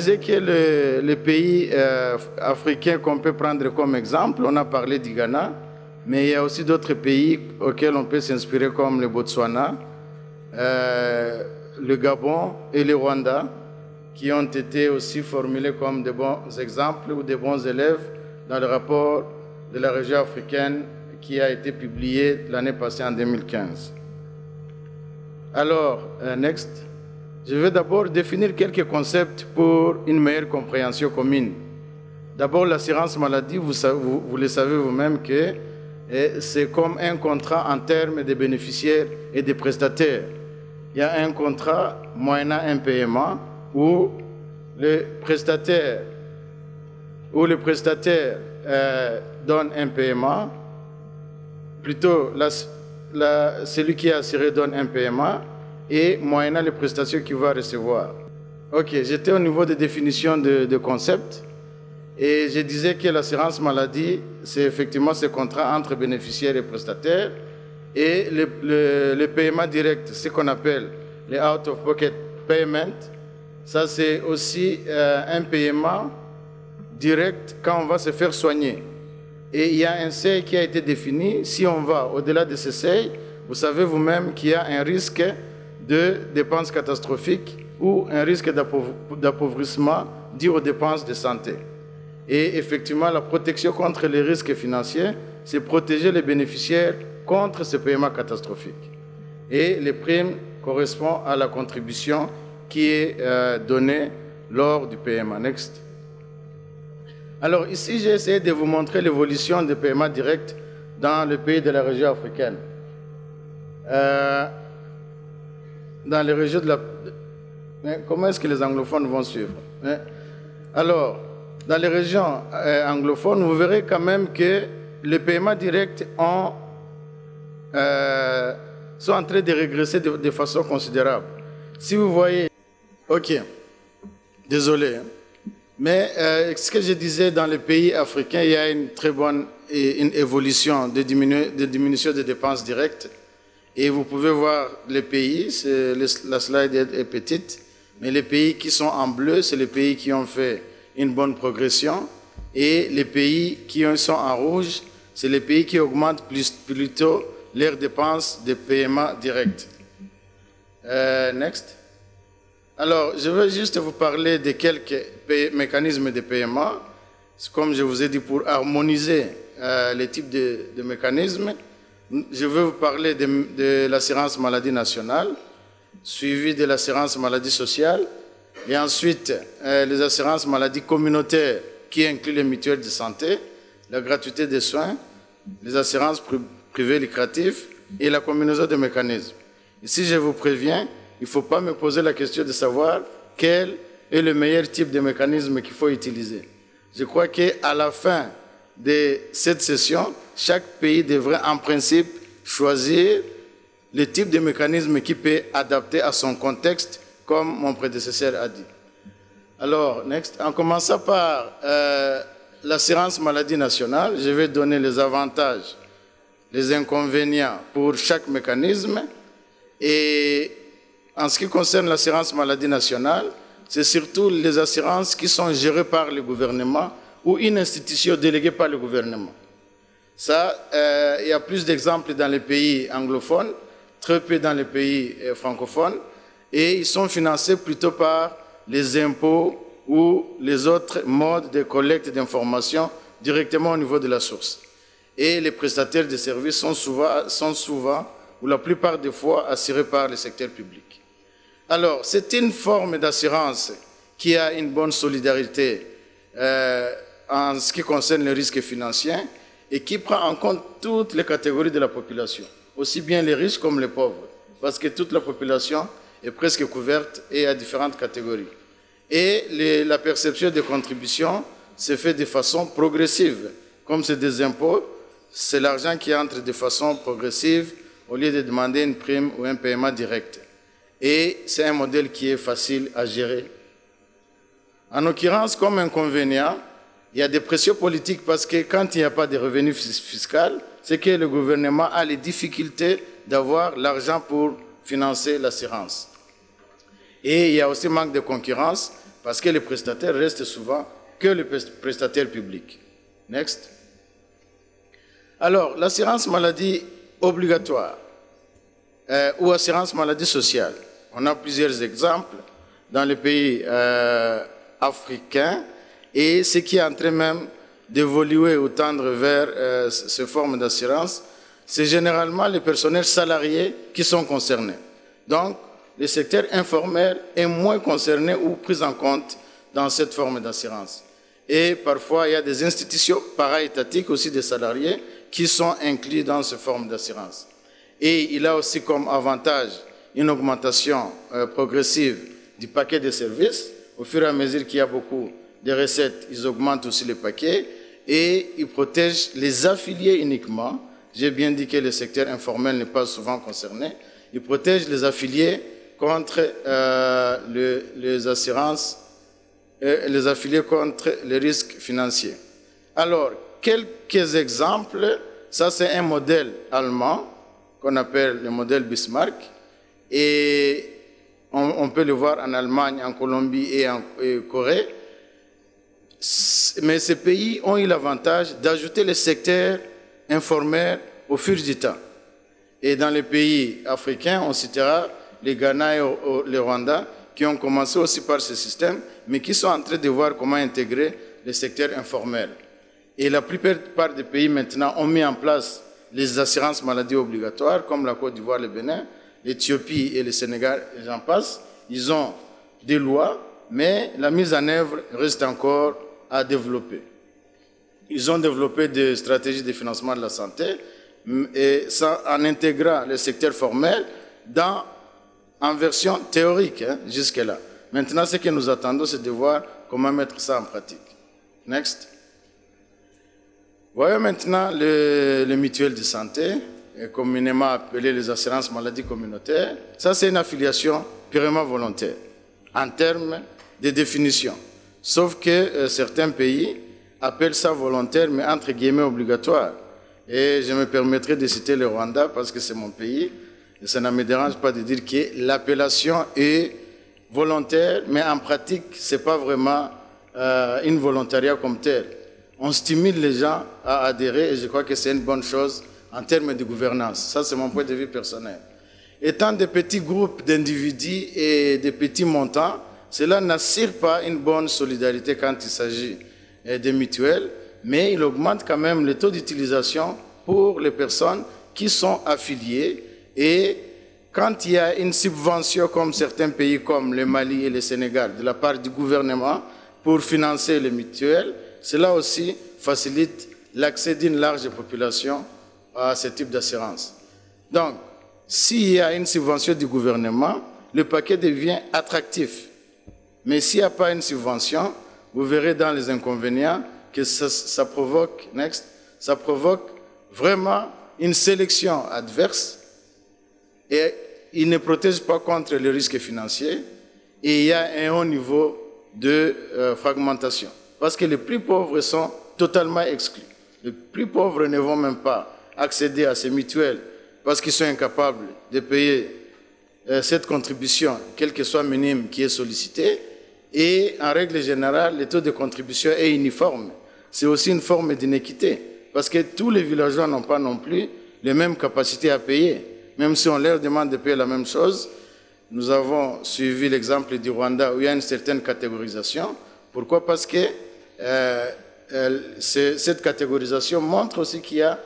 disais que les pays africains qu'on peut prendre comme exemple, on a parlé du Ghana, mais il y a aussi d'autres pays auxquels on peut s'inspirer comme le Botswana, le Gabon et le Rwanda, qui ont été aussi formulés comme de bons exemples ou de bons élèves dans le rapport de la région africaine qui a été publié l'année passée en 2015. Alors, next. Je vais d'abord définir quelques concepts pour une meilleure compréhension commune. D'abord, l'assurance maladie, vous le savez vous-même que c'est comme un contrat en termes de bénéficiaires et de prestataires. Il y a un contrat moyennant un paiement où le prestataire donne un paiement, plutôt celui qui est assuré donne un paiement et moyennant les prestations qu'il va recevoir. Ok, j'étais au niveau des définitions de concepts et je disais que l'assurance maladie, c'est effectivement ce contrat entre bénéficiaires et prestataires, et le paiement direct, ce qu'on appelle les out-of-pocket payment, ça c'est aussi un paiement direct quand on va se faire soigner. Et il y a un seuil qui a été défini. Si on va au-delà de ce seuil, vous savez vous-même qu'il y a un risque de dépenses catastrophiques ou un risque d'appauvrissement dû aux dépenses de santé. Et effectivement, la protection contre les risques financiers, c'est protéger les bénéficiaires contre ces paiements catastrophiques. Et les primes correspondent à la contribution qui est donnée lors du paiement. Next. Alors ici, j'ai essayé de vous montrer l'évolution des paiements directs dans les pays de la région africaine. Dans les régions de la... Comment est-ce que les anglophones vont suivre? Alors, dans les régions anglophones, vous verrez quand même que les paiements directs sont en train de régresser de façon considérable. Si vous voyez... Ok, désolé. Mais ce que je disais, dans les pays africains, il y a une très bonne évolution de diminution des dépenses directes. Et vous pouvez voir les pays, la slide est petite, mais les pays qui sont en bleu, c'est les pays qui ont fait une bonne progression. Et les pays qui sont en rouge, c'est les pays qui augmentent plutôt leurs dépenses de paiement direct. Next. Alors, je veux juste vous parler de quelques mécanismes de paiement, comme je vous ai dit, pour harmoniser les types de mécanismes. Je veux vous parler de l'assurance maladie nationale, suivi de l'assurance maladie sociale, et ensuite les assurances maladie communautaires qui incluent les mutuelles de santé, la gratuité des soins, les assurances privées lucratives et la combinaison de mécanismes. Ici, je vous préviens, il ne faut pas me poser la question de savoir quel est le meilleur type de mécanisme qu'il faut utiliser. Je crois qu'à la fin de cette session, chaque pays devrait en principe choisir le type de mécanisme qui peut adapter à son contexte, comme mon prédécesseur a dit. Alors, next. En commençant par l'assurance maladie nationale, je vais donner les avantages, les inconvénients pour chaque mécanisme. Et en ce qui concerne l'assurance maladie nationale, c'est surtout les assurances qui sont gérées par le gouvernement ou une institution déléguée par le gouvernement. Ça, il y a plus d'exemples dans les pays anglophones, très peu dans les pays francophones, et ils sont financés plutôt par les impôts ou les autres modes de collecte d'informations directement au niveau de la source. Et les prestataires de services sont souvent, ou la plupart des fois, assurés par le secteur public. Alors, c'est une forme d'assurance qui a une bonne solidarité en ce qui concerne les risques financiers et qui prend en compte toutes les catégories de la population, aussi bien les riches comme les pauvres, parce que toute la population est presque couverte et à différentes catégories. Et la perception des contributions se fait de façon progressive. Comme c'est des impôts, c'est l'argent qui entre de façon progressive au lieu de demander une prime ou un paiement direct. Et c'est un modèle qui est facile à gérer. En l'occurrence, comme inconvénient, il y a des pressions politiques parce que quand il n'y a pas de revenus fiscaux, c'est que le gouvernement a les difficultés d'avoir l'argent pour financer l'assurance. Et il y a aussi manque de concurrence parce que les prestataires restent souvent que les prestataires publics. Next. Alors, l'assurance maladie obligatoire ou assurance maladie sociale. On a plusieurs exemples dans les pays africains et ce qui est en train même d'évoluer ou tendre vers ces formes d'assurance, c'est généralement les personnels salariés qui sont concernés. Donc, le secteur informel est moins concerné ou pris en compte dans cette forme d'assurance. Et parfois, il y a des institutions para-étatiques aussi des salariés qui sont inclus dans cette forme d'assurance. Et il a aussi comme avantage une augmentation progressive du paquet de services. Au fur et à mesure qu'il y a beaucoup de recettes, ils augmentent aussi les paquets et ils protègent les affiliés uniquement. J'ai bien dit que le secteur informel n'est pas souvent concerné. Ils protègent les affiliés contre les assurances, les affiliés contre les risques financiers. Alors, quelques exemples. Ça, c'est un modèle allemand qu'on appelle le modèle Bismarck. Et on peut le voir en Allemagne, en Colombie et en Corée. Mais ces pays ont eu l'avantage d'ajouter le secteur informel au fur du temps. Et dans les pays africains, on citera les Ghana et le Rwanda, qui ont commencé aussi par ce système, mais qui sont en train de voir comment intégrer le secteur informel. Et la plupart des pays maintenant ont mis en place les assurances maladies obligatoires, comme la Côte d'Ivoire, le Bénin, l'Éthiopie et le Sénégal, et j'en passe. Ils ont des lois, mais la mise en œuvre reste encore à développer. Ils ont développé des stratégies de financement de la santé, et ça en intégrant le secteur formel en version théorique, jusque-là. Maintenant, ce que nous attendons, c'est de voir comment mettre ça en pratique. Next. Voyons maintenant les mutuelles de santé, communément appelées les assurances maladies communautaires. Ça, c'est une affiliation purement volontaire, en termes de définition. Sauf que certains pays appellent ça volontaire, mais entre guillemets obligatoire. Et je me permettrai de citer le Rwanda, parce que c'est mon pays, et ça ne me dérange pas de dire que l'appellation est volontaire, mais en pratique, ce n'est pas vraiment une volontariat comme tel. On stimule les gens à adhérer et je crois que c'est une bonne chose en termes de gouvernance. Ça, c'est mon point de vue personnel. Étant des petits groupes d'individus et des petits montants, cela n'assure pas une bonne solidarité quand il s'agit des mutuelles, mais il augmente quand même le taux d'utilisation pour les personnes qui sont affiliées. Et quand il y a une subvention comme certains pays comme le Mali et le Sénégal de la part du gouvernement pour financer les mutuelles, cela aussi facilite l'accès d'une large population à ce type d'assurance. Donc, s'il y a une subvention du gouvernement, le paquet devient attractif. Mais s'il n'y a pas une subvention, vous verrez dans les inconvénients que ça provoque vraiment une sélection adverse et il ne protège pas contre les risques financiers et il y a un haut niveau de fragmentation. Parce que les plus pauvres sont totalement exclus. Les plus pauvres ne vont même pas accéder à ces mutuelles parce qu'ils sont incapables de payer cette contribution, quelle que soit minime, qui est sollicitée. Et en règle générale, le taux de contribution est uniforme. C'est aussi une forme d'inéquité parce que tous les villageois n'ont pas non plus les mêmes capacités à payer. Même si on leur demande de payer la même chose, nous avons suivi l'exemple du Rwanda où il y a une certaine catégorisation. Pourquoi? Parce que cette catégorisation montre aussi qu'il y a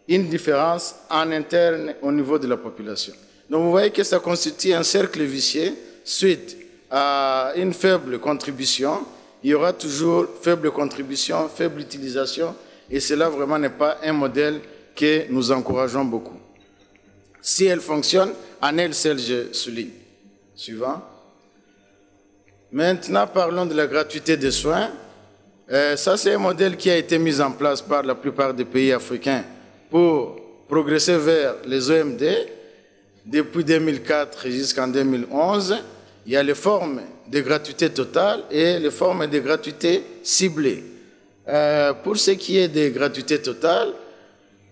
une différence en interne au niveau de la population. Donc vous voyez que ça constitue un cercle vicieux. Suite à une faible contribution, il y aura toujours faible contribution, faible utilisation, et cela vraiment n'est pas un modèle que nous encourageons beaucoup. Si elle fonctionne, en elle seule, je souligne. Suivant. Maintenant, parlons de la gratuité des soins. Ça, c'est un modèle qui a été mis en place par la plupart des pays africains pour progresser vers les OMD. Depuis 2004 jusqu'en 2011, il y a les formes de gratuité totale et les formes de gratuité ciblée. Pour ce qui est des gratuités totales,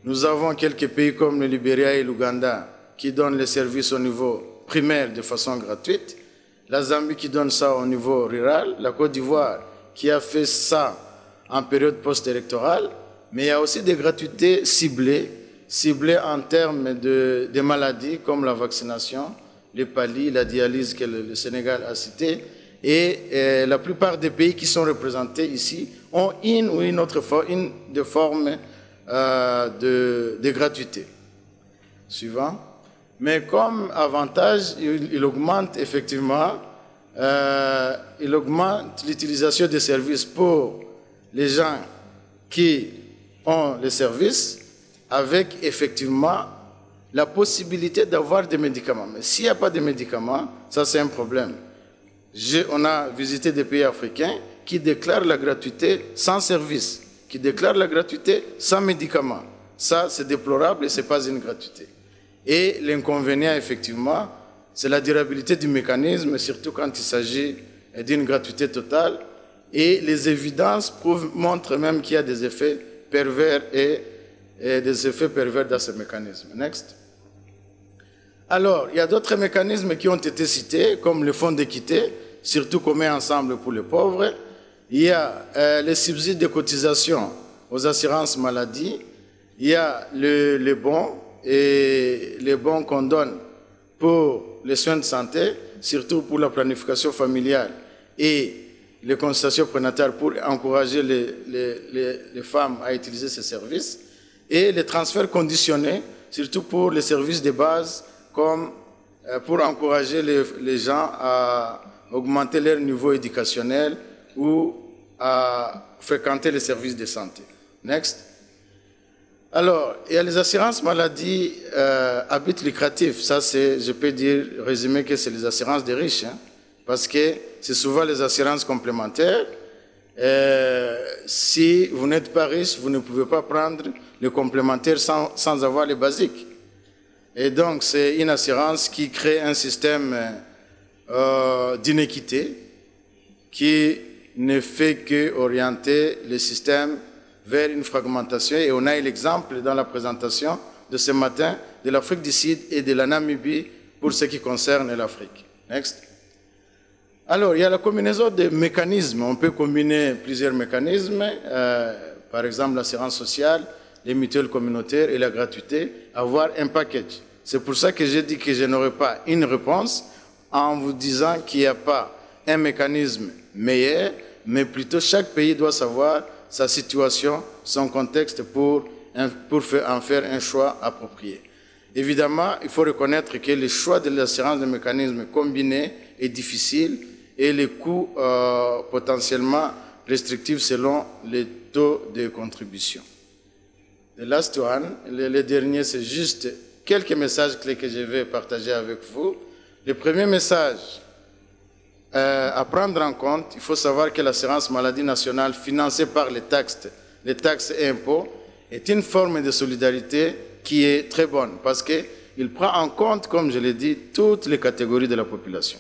nous avons quelques pays comme le Libéria et l'Ouganda qui donnent les services au niveau primaire de façon gratuite. la Zambie qui donne ça au niveau rural, la Côte d'Ivoire qui a fait ça en période post-électorale, mais il y a aussi des gratuités ciblées en termes de maladies comme la vaccination, les pallies, la dialyse que le Sénégal a cité, et la plupart des pays qui sont représentés ici ont une ou une autre forme de gratuité. Suivant. Mais comme avantage, il augmente effectivement, il augmente l'utilisation des services pour les gens qui ont les services, avec effectivement la possibilité d'avoir des médicaments. Mais s'il n'y a pas de médicaments, ça c'est un problème. On a visité des pays africains qui déclarent la gratuité sans service, qui déclarent la gratuité sans médicaments. Ça, c'est déplorable et ce n'est pas une gratuité. Et l'inconvénient, effectivement, c'est la durabilité du mécanisme, surtout quand il s'agit d'une gratuité totale. Et les évidences montrent même qu'il y a des effets pervers et des effets pervers dans ce mécanisme. Next. Alors, il y a d'autres mécanismes qui ont été cités, comme le fonds d'équité, surtout qu'on met ensemble pour les pauvres. Il y a les subsides de cotisation aux assurances maladie. Il y a les bons et les bons qu'on donne pour les soins de santé, surtout pour la planification familiale et les consultations prénatales pour encourager les femmes à utiliser ces services, et les transferts conditionnés, surtout pour les services de base, comme pour encourager les gens à augmenter leur niveau éducationnel ou à fréquenter les services de santé. Next. Alors, il y a les assurances maladie à but lucratif. Ça, je peux dire, résumer que c'est les assurances des riches, hein, parce que c'est souvent les assurances complémentaires. Si vous n'êtes pas riche, vous ne pouvez pas prendre le complémentaire sans avoir les basiques. Et donc, c'est une assurance qui crée un système d'inéquité qui ne fait qu'orienter le système vers une fragmentation. Et on a eu l'exemple dans la présentation de ce matin de l'Afrique du Sud et de la Namibie pour ce qui concerne l'Afrique. Next. Alors, il y a la combinaison de mécanismes. On peut combiner plusieurs mécanismes, par exemple l'assurance sociale, les mutuelles communautaires et la gratuité, avoir un package. C'est pour ça que j'ai dit que je n'aurai pas une réponse en vous disant qu'il n'y a pas un mécanisme meilleur, mais plutôt chaque pays doit savoir sa situation, son contexte pour en faire un choix approprié. Évidemment, il faut reconnaître que le choix de l'assurance de mécanismes combinés est difficile et les coûts potentiellement restrictifs selon les taux de contribution. The last one, le dernier, c'est juste quelques messages clés que je vais partager avec vous. Le premier message à prendre en compte, il faut savoir que l'assurance maladie nationale financée par les taxes et impôts est une forme de solidarité qui est très bonne parce qu'il prend en compte, comme je l'ai dit, toutes les catégories de la population.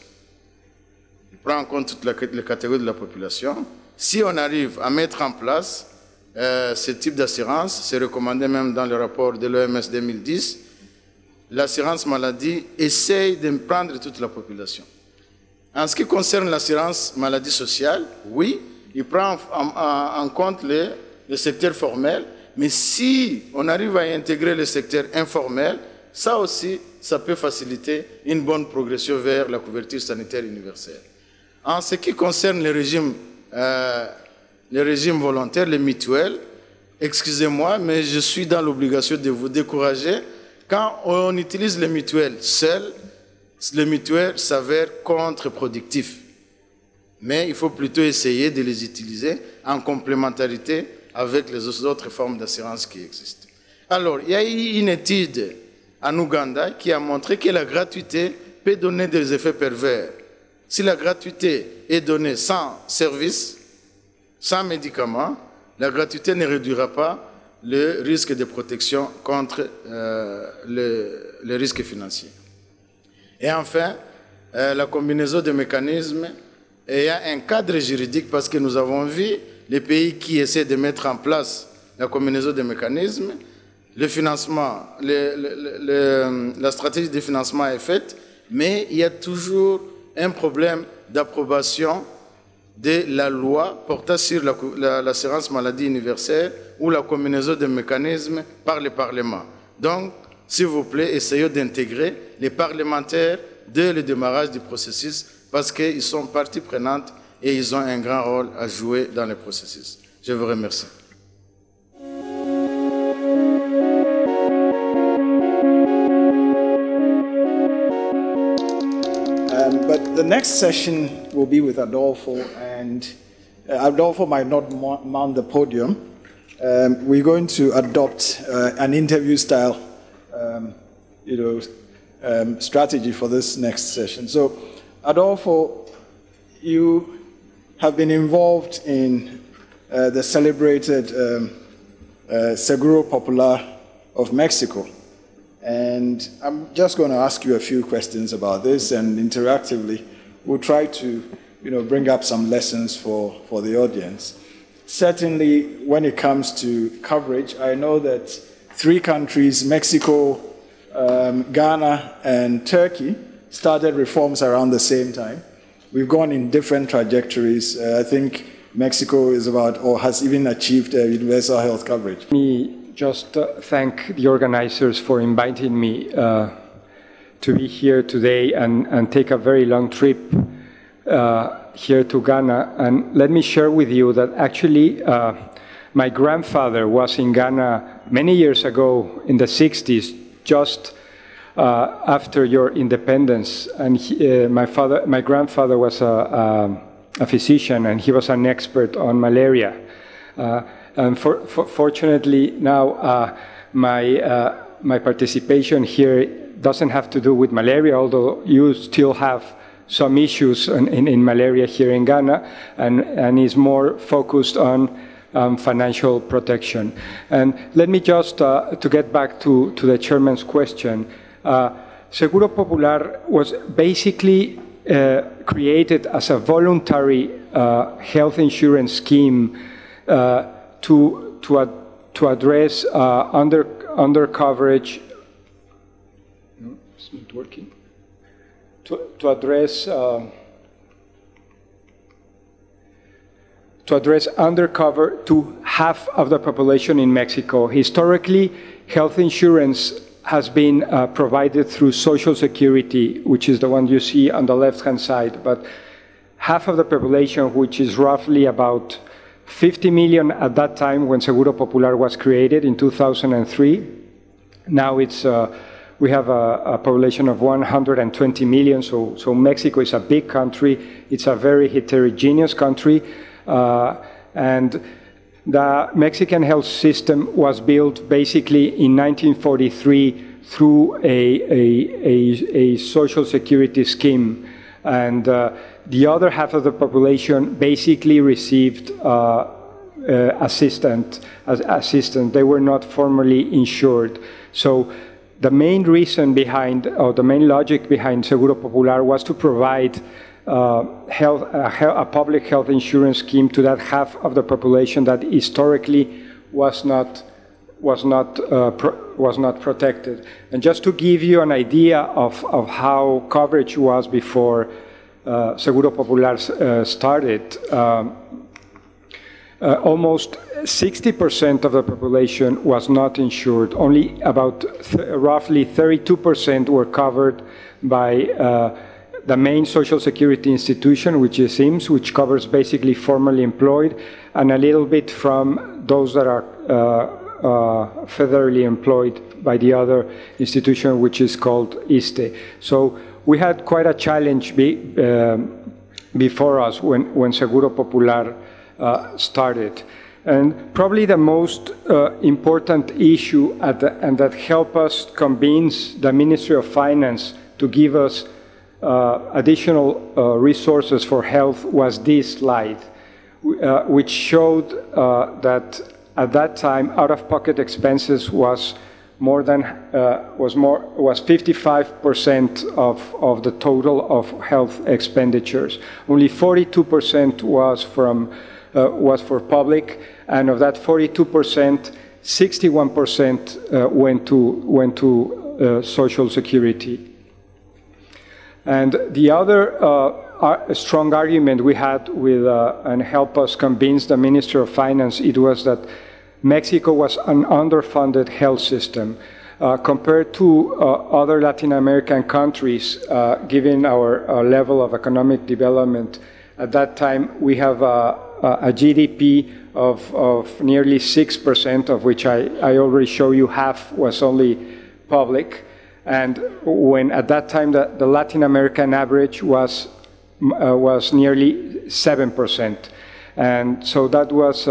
Il prend en compte toutes les catégories de la population. Si on arrive à mettre en place ce type d'assurance, c'est recommandé même dans le rapport de l'OMS 2010, l'assurance maladie essaye de prendre toute la population. En ce qui concerne l'assurance maladie sociale, oui, il prend en compte le secteur formel, mais si on arrive à intégrer le secteur informel, ça aussi, ça peut faciliter une bonne progression vers la couverture sanitaire universelle. En ce qui concerne les régimes volontaires, les mutuelles, excusez-moi, mais je suis dans l'obligation de vous décourager. Quand on utilise les mutuelles seules, les mutuelles s'avèrent contre-productifs. Mais il faut plutôt essayer de les utiliser en complémentarité avec les autres formes d'assurance qui existent. Alors, il y a eu une étude en Ouganda qui a montré que la gratuité peut donner des effets pervers. Si la gratuité est donnée sans service, sans médicaments, la gratuité ne réduira pas le risque de protection contre les risques financiers. Et enfin, la combinaison de mécanismes, et il y a un cadre juridique parce que nous avons vu les pays qui essaient de mettre en place la combinaison de mécanismes, le financement, la stratégie de financement est faite, mais il y a toujours un problème d'approbation de la loi portant sur l'assurance maladie universelle ou la combinaison des mécanismes par le Parlement. Donc, s'il vous plaît, essayez d'intégrer les parlementaires dès le démarrage du processus parce qu'ils sont partie prenante et ils ont un grand rôle à jouer dans le processus. Je vous remercie. But the next session will be with Adolfo, and Adolfo might not mount the podium. We're going to adopt an interview-style, strategy for this next session. So, Adolfo, you have been involved in the celebrated Seguro Popular of Mexico. And I'm just going to ask you a few questions about this, and interactively, we'll try to bring up some lessons for the audience. Certainly, when it comes to coverage, I know that 3 countries, Mexico, Ghana, and Turkey, started reforms around the same time. We've gone in different trajectories. I think Mexico is about, or has even achieved universal health coverage. Just thank the organizers for inviting me to be here today and take a very long trip here to Ghana. And let me share with you that actually my grandfather was in Ghana many years ago in the 60s, just after your independence. And my grandfather was a physician, and he was an expert on malaria. And fortunately now my participation here doesn't have to do with malaria, although you still have some issues in malaria here in Ghana, and is more focused on financial protection. And let me just, to get back to the chairman's question, Seguro Popular was basically created as a voluntary health insurance scheme to address under coverage. No, it's not working. To address undercover to half of the population in Mexico. Historically, health insurance has been provided through Social Security, which is the one you see on the left-hand side, but half of the population, which is roughly about 50 million at that time when Seguro Popular was created in 2003. Now we have a population of 120 million, so Mexico is a big country. It's a very heterogeneous country, and the Mexican health system was built basically in 1943 through a social security scheme, and the other half of the population basically received assistance. They were not formally insured. So the main reason behind, or the main logic behind Seguro Popular was to provide a public health insurance scheme to that half of the population that historically was not protected. And just to give you an idea of how coverage was before Seguro Popular started, almost 60% of the population was not insured. Only about roughly 32% were covered by the main social security institution, which is IMSS, which covers basically formally employed, and a little bit from those that are federally employed by the other institution, which is called ISSSTE. So we had quite a challenge before us when Seguro Popular started. And probably the most important issue and that helped us convince the Ministry of Finance to give us additional resources for health was this slide, which showed that at that time out-of-pocket expenses was 55% of the total of health expenditures. Only 42% was for public, and of that 42%, 61% went to Social Security. And the other strong argument we had with and helped us convince the Minister of Finance, it was that Mexico was an underfunded health system. Compared to other Latin American countries, given our level of economic development, at that time we have a GDP of nearly 6%, of which I already showed you half was only public. And when at that time the Latin American average was nearly 7%. And so that was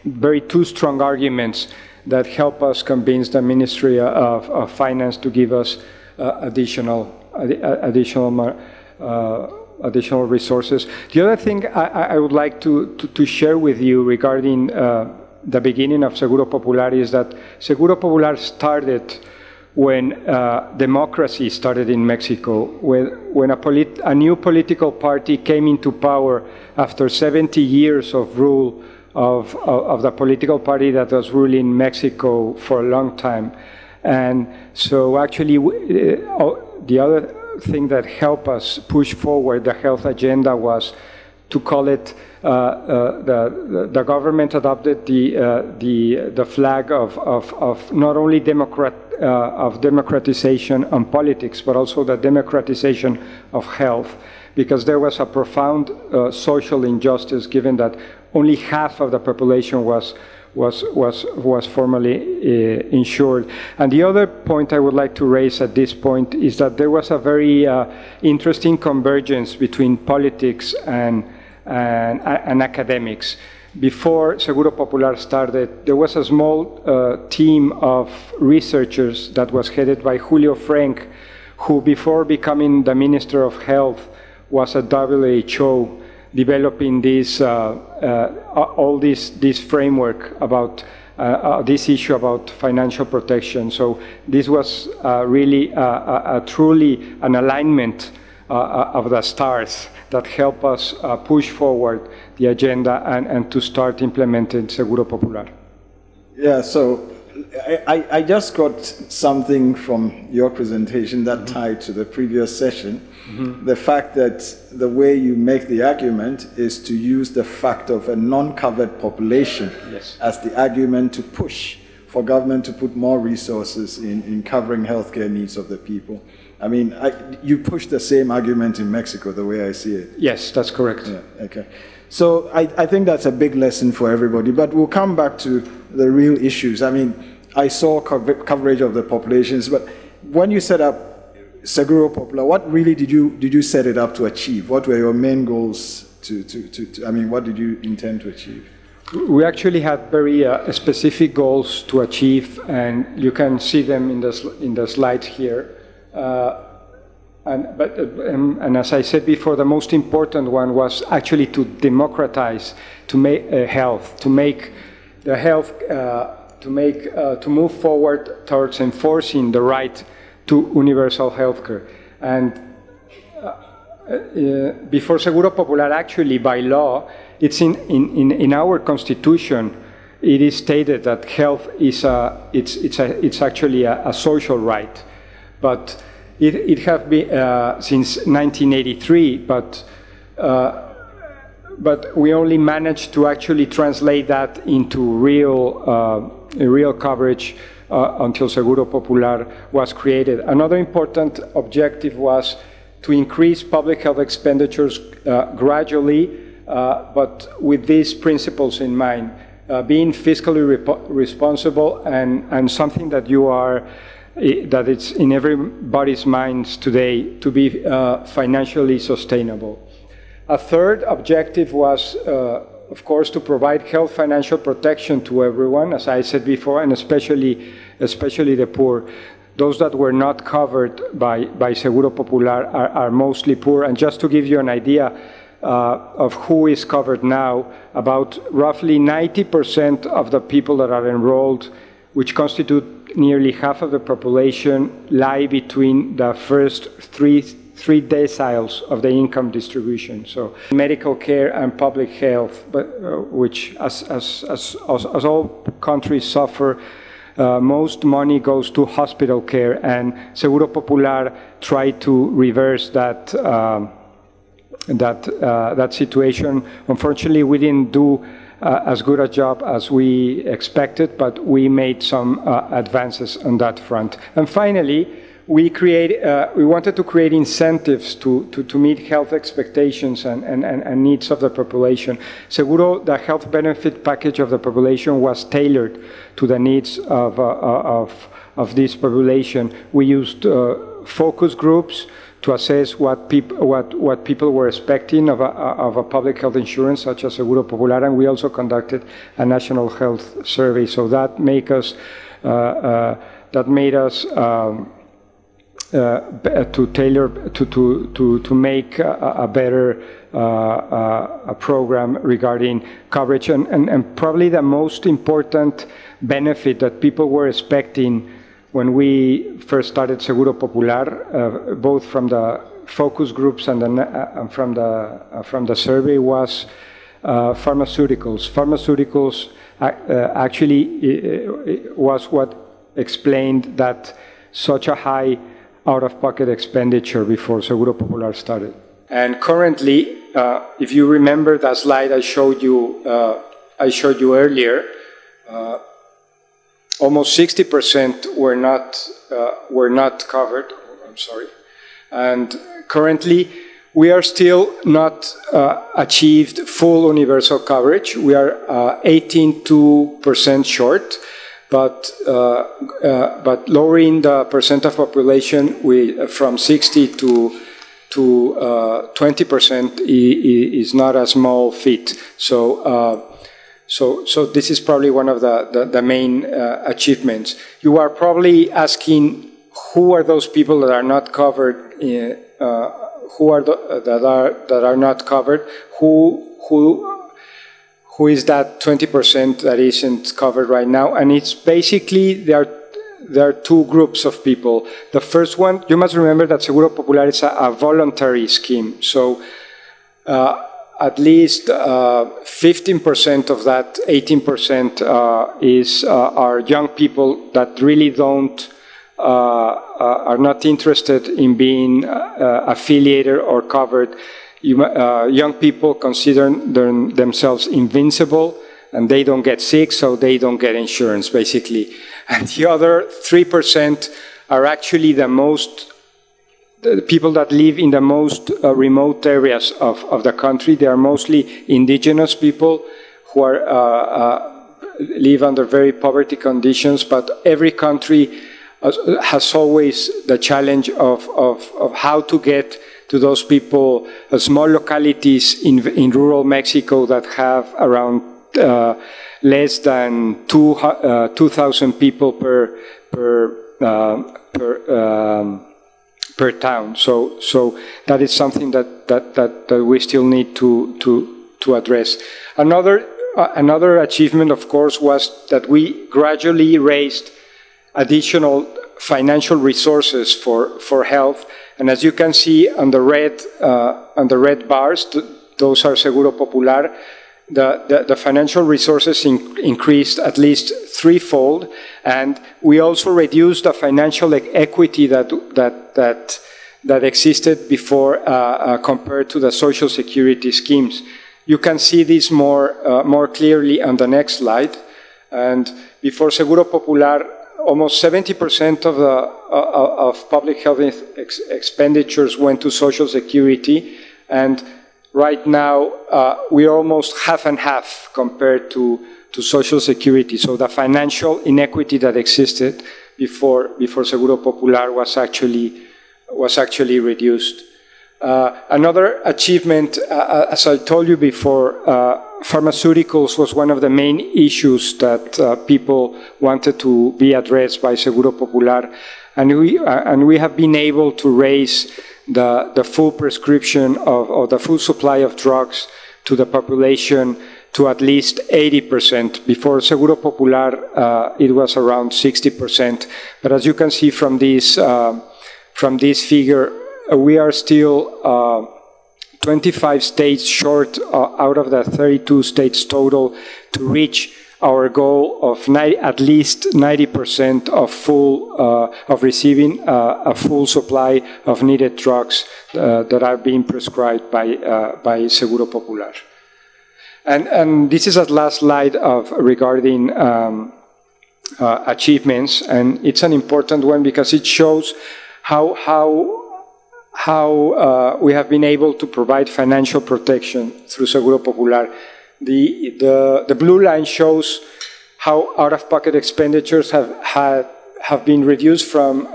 very two strong arguments that help us convince the Ministry of Finance to give us additional resources. The other thing I would like to share with you regarding the beginning of Seguro Popular is that Seguro Popular started when democracy started in Mexico, when a new political party came into power after 70 years of rule of the political party that was ruling Mexico for a long time. And so actually the other thing that helped us push forward the health agenda was to call it, the government adopted the flag of not only democratization on politics, but also the democratization of health, because there was a profound social injustice given that only half of the population was formally insured. And the other point I would like to raise at this point is that there was a very interesting convergence between politics and academics. Before Seguro Popular started, there was a small team of researchers that was headed by Julio Frenk, who before becoming the Minister of Health was at WHO, developing this this framework about this issue about financial protection. So this was really truly an alignment of the stars that help us push forward the agenda and to start implementing Seguro Popular. Yeah, so I just got something from your presentation that tied to the previous session. The fact that the way you make the argument is to use the fact of a non-covered population as the argument to push for government to put more resources in covering healthcare needs of the people. I mean, you push the same argument in Mexico, the way I see it. Yes, that's correct. Yeah, okay. So I think that's a big lesson for everybody, but we'll come back to the real issues. I mean, I saw coverage of the populations, but when you set up Seguro Popular, what really did you set it up to achieve? What were your main goals I mean, what did you intend to achieve? We actually had very specific goals to achieve, and you can see them in the slide here. And as I said before, the most important one was actually to democratize, to make health, to make the health, to move forward towards enforcing the right to universal healthcare. And before Seguro Popular, actually by law, it's in our constitution, it is stated that health is it's actually a social right, but it has been since 1983, but we only managed to actually translate that into real coverage until Seguro Popular was created. Another important objective was to increase public health expenditures gradually, but with these principles in mind, being fiscally responsible and something that that it's in everybody's minds today, to be financially sustainable. A third objective was, of course, to provide health financial protection to everyone, as I said before, and especially the poor. Those that were not covered by Seguro Popular are mostly poor. And just to give you an idea of who is covered now, about roughly 90% of the people that are enrolled, which constitute nearly half of the population, lie between the first three deciles of the income distribution. So medical care and public health, but which as all countries suffer, most money goes to hospital care, and Seguro Popular tried to reverse that that situation. Unfortunately, we didn't do as good a job as we expected, but we made some advances on that front. And finally, we wanted to create incentives to meet health expectations and needs of the population. Seguro, the health benefit package of the population, was tailored to the needs of this population. We used focus groups to assess what people were expecting of a public health insurance, such as Seguro Popular, and we also conducted a national health survey. So that made us to tailor to make a better a program regarding coverage, and probably the most important benefit that people were expecting when we first started Seguro Popular, both from the focus groups and from the survey, was pharmaceuticals. Pharmaceuticals actually was what explained that such a high out-of-pocket expenditure before Seguro Popular started. And currently, if you remember that slide I showed you earlier, almost 60% were not covered. I'm sorry. And currently, we are still not achieved full universal coverage. We are 18% short. But lowering the percent of population from 60 to 20% is not a small feat. So this is probably one of the main achievements. You are probably asking, who are those people that are not covered? That are not covered? Who is that 20% that isn't covered right now? And it's basically, there are two groups of people. The first one, you must remember that Seguro Popular is a voluntary scheme. So at least 15% of that 18% are young people that really are not interested in being affiliated or covered. Young people consider themselves invincible, and they don't get sick, so they don't get insurance, basically. And the other 3% are actually the people that live in the most remote areas of the country. They are mostly indigenous people who live under very poverty conditions, but every country has always the challenge of how to get to those people, small localities in rural Mexico that have around less than 2,000 people per town. So that is something that we still need to address. Another achievement, of course, was that we gradually raised additional financial resources for health. And as you can see on the red bars, those are Seguro Popular. The financial resources increased at least threefold, and we also reduced the financial equity that existed before compared to the Social Security schemes. You can see this more clearly on the next slide. And before Seguro Popular, almost 70% of public health expenditures went to Social Security, and right now we're almost half and half compared to Social Security. So the financial inequity that existed before Seguro Popular was actually reduced. Another achievement, as I told you before, pharmaceuticals was one of the main issues that people wanted to be addressed by Seguro Popular, and we have been able to raise the full prescription or the full supply of drugs to the population to at least 80%. Before Seguro Popular, it was around 60%. But as you can see from this figure, we are still 25 states short out of the 32 states total to reach our goal of at least 90% of receiving a full supply of needed drugs that are being prescribed by Seguro Popular. And this is a last slide regarding achievements, and it's an important one because it shows how we have been able to provide financial protection through Seguro Popular. The blue line shows how out-of-pocket expenditures have been reduced from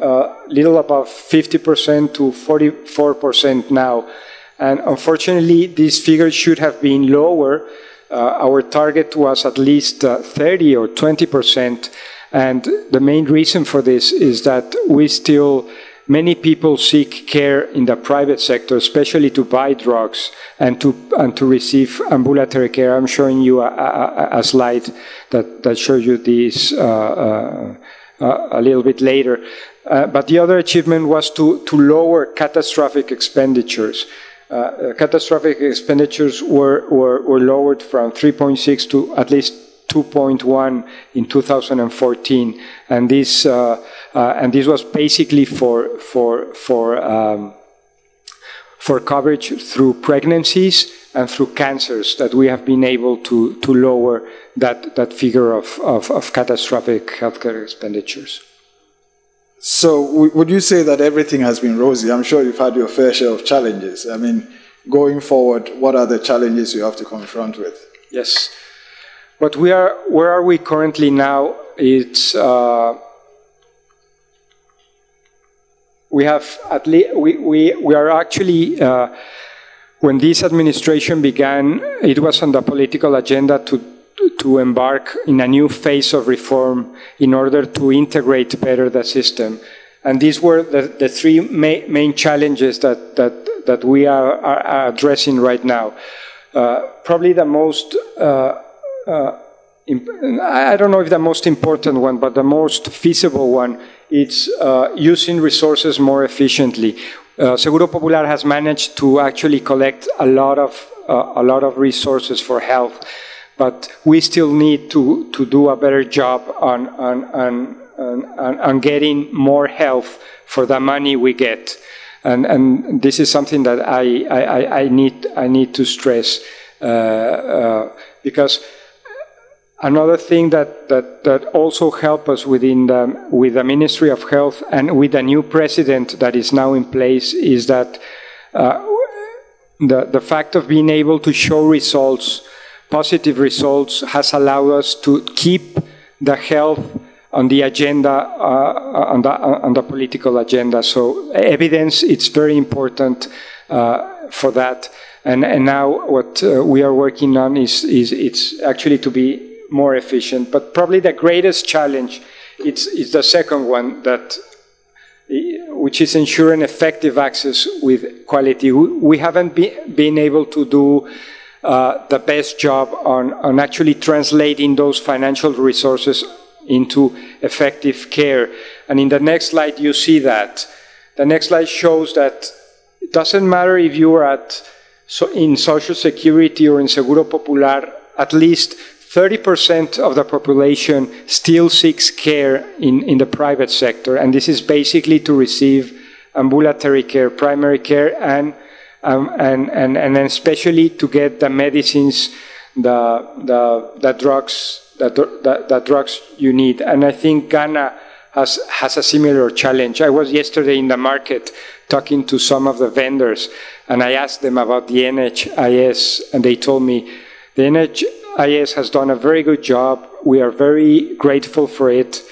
little above 50% to 44% now. And unfortunately, these figures should have been lower. Our target was at least 30 or 20%. And the main reason for this is that many people seek care in the private sector, especially to buy drugs and to receive ambulatory care. I'm showing you a slide that shows you this a little bit later. But the other achievement was to lower catastrophic expenditures. Catastrophic expenditures were lowered from 3.6 to at least 2.1 in 2014, and this was basically for coverage through pregnancies and through cancers that we have been able to lower that figure of catastrophic healthcare expenditures. So would you say that everything has been rosy? I'm sure you've had your fair share of challenges. I mean, going forward, what are the challenges you have to confront with? Yes. But where are we currently now? It's we are actually when this administration began, it was on the political agenda to embark in a new phase of reform in order to integrate better the system. And these were the three main challenges that we are addressing right now. Probably the most I don't know if the most important one, but the most feasible one, it's using resources more efficiently. Seguro Popular has managed to actually collect a lot of resources for health, but we still need to do a better job on getting more health for the money we get, and this is something that I need to stress because. Another thing that also helped us with the Ministry of Health and with the new president that is now in place is that the fact of being able to show results, positive results, has allowed us to keep the health on the agenda, on the political agenda. So evidence, it's very important for that. And now what we are working on is it's actually to be more efficient, but probably the greatest challenge is the second one, which is ensuring effective access with quality. We haven't been able to do the best job on actually translating those financial resources into effective care. And in the next slide, you see that. The next slide shows that it doesn't matter if you are in Social Security or in Seguro Popular, at least 30% of the population still seeks care in the private sector, and this is basically to receive ambulatory care, primary care, and especially to get the medicines, the drugs you need. And I think Ghana has a similar challenge. I was yesterday in the market talking to some of the vendors, and I asked them about the NHIS, and they told me the NHIS has done a very good job. We are very grateful for it.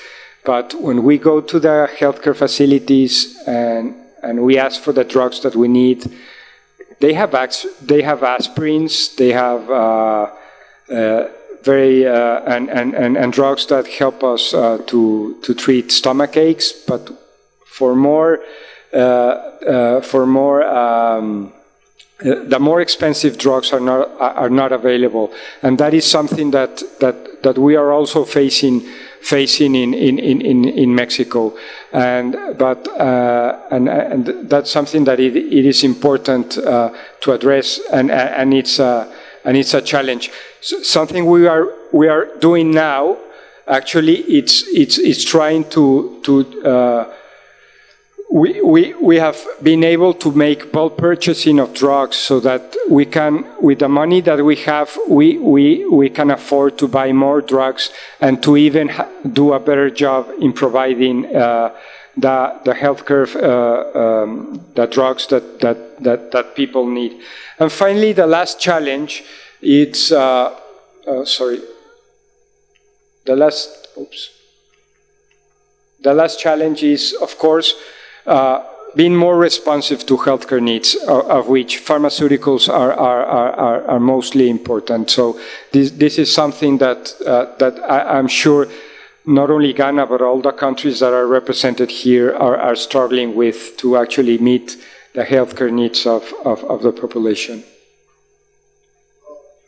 But when we go to the healthcare facilities and we ask for the drugs that we need, they have aspirins, they have and drugs that help us to treat stomach aches. But for more the more expensive drugs are not available, and that is something that we are also facing in Mexico, and that's something that it is important to address, and it's a challenge. So something we are we are doing now, actually, it's trying we have been able to make bulk purchasing of drugs so that we can, with the money that we have, we can afford to buy more drugs and to even do a better job in providing the healthcare, the drugs that people need. And finally, the last challenge, it's, the last challenge is, of course, being more responsive to healthcare needs, of which pharmaceuticals are mostly important. So this is something that I'm sure not only Ghana, but all the countries that are represented here are struggling with to actually meet the healthcare needs of the population.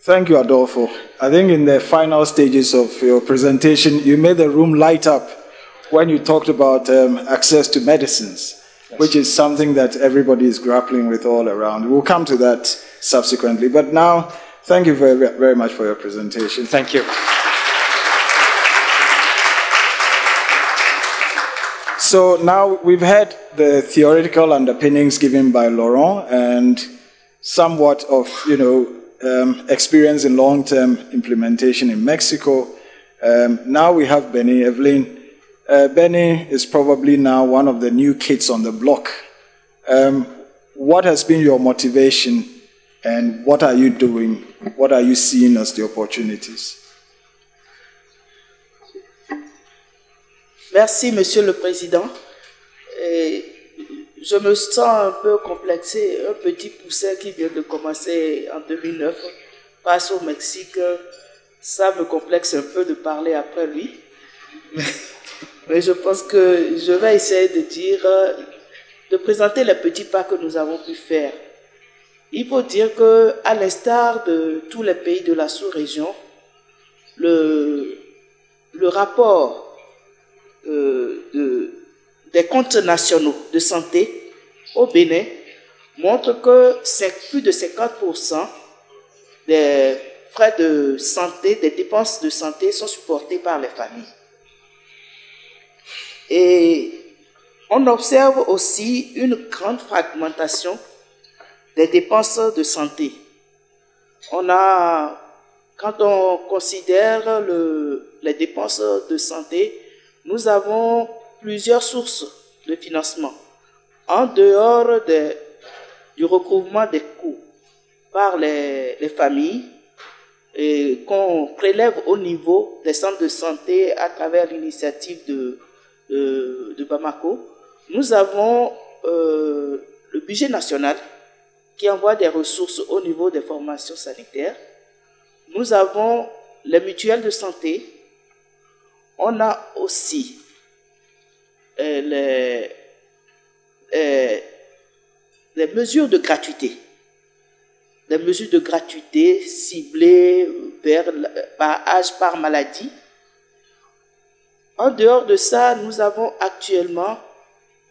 Thank you, Adolfo. I think in the final stages of your presentation, you made the room light up when you talked about access to medicines, yes, which is something that everybody is grappling with all around. We'll come to that subsequently. But now, thank you very, very much for your presentation. Thank you. So now we've had the theoretical underpinnings given by Laurent and somewhat of, experience in long-term implementation in Mexico. Now we have Benny. Evelyn, Benny is probably now one of the new kids on the block. What has been your motivation and what are you doing? What are you seeing as the opportunities? Merci, Monsieur le Président. Je me sens un peu complexé, un petit poussin qui vient de commencer en 2009 face au Mexique. Ça me complexe un peu de parler après lui. Mais je pense que je vais essayer de présenter les petits pas que nous avons pu faire. Il faut dire qu'à l'instar de tous les pays de la sous-région, le rapport des comptes nationaux de santé au Bénin montre que plus de 50% des frais de santé, des dépenses de santé sont supportés par les familles. Et on observe aussi une grande fragmentation des dépenses de santé. Quand on considère les dépenses de santé, nous avons plusieurs sources de financement. En dehors du recouvrement des coûts par les familles, et qu'on prélève au niveau des centres de santé à travers l'initiative de Bamako, nous avons le budget national qui envoie des ressources au niveau des formations sanitaires. Nous avons les mutuelles de santé. On a aussi les mesures de gratuité. Des mesures de gratuité ciblées par âge, par maladie. En dehors de ça, nous avons actuellement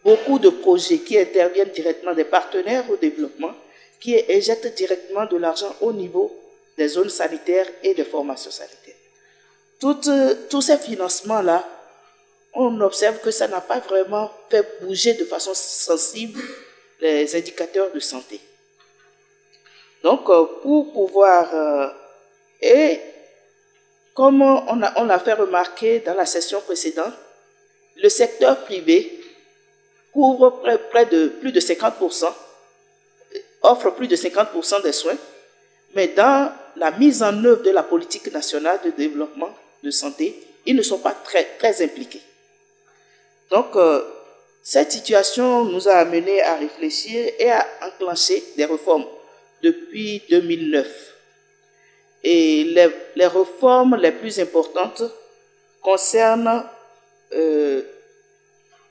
beaucoup de projets qui interviennent directement des partenaires au développement, qui injectent directement de l'argent au niveau des zones sanitaires et des formations sanitaires. Tous ces financements-là, on observe que ça n'a pas vraiment fait bouger de façon sensible les indicateurs de santé. Donc, pour pouvoir... et comme on l'a fait remarquer dans la session précédente, le secteur privé couvre plus de 50%, offre plus de 50% des soins, mais dans la mise en œuvre de la politique nationale de développement de santé, ils ne sont pas très impliqués. Donc, cette situation nous a amenés à réfléchir et à enclencher des réformes depuis 2009. Et les réformes les plus importantes concernent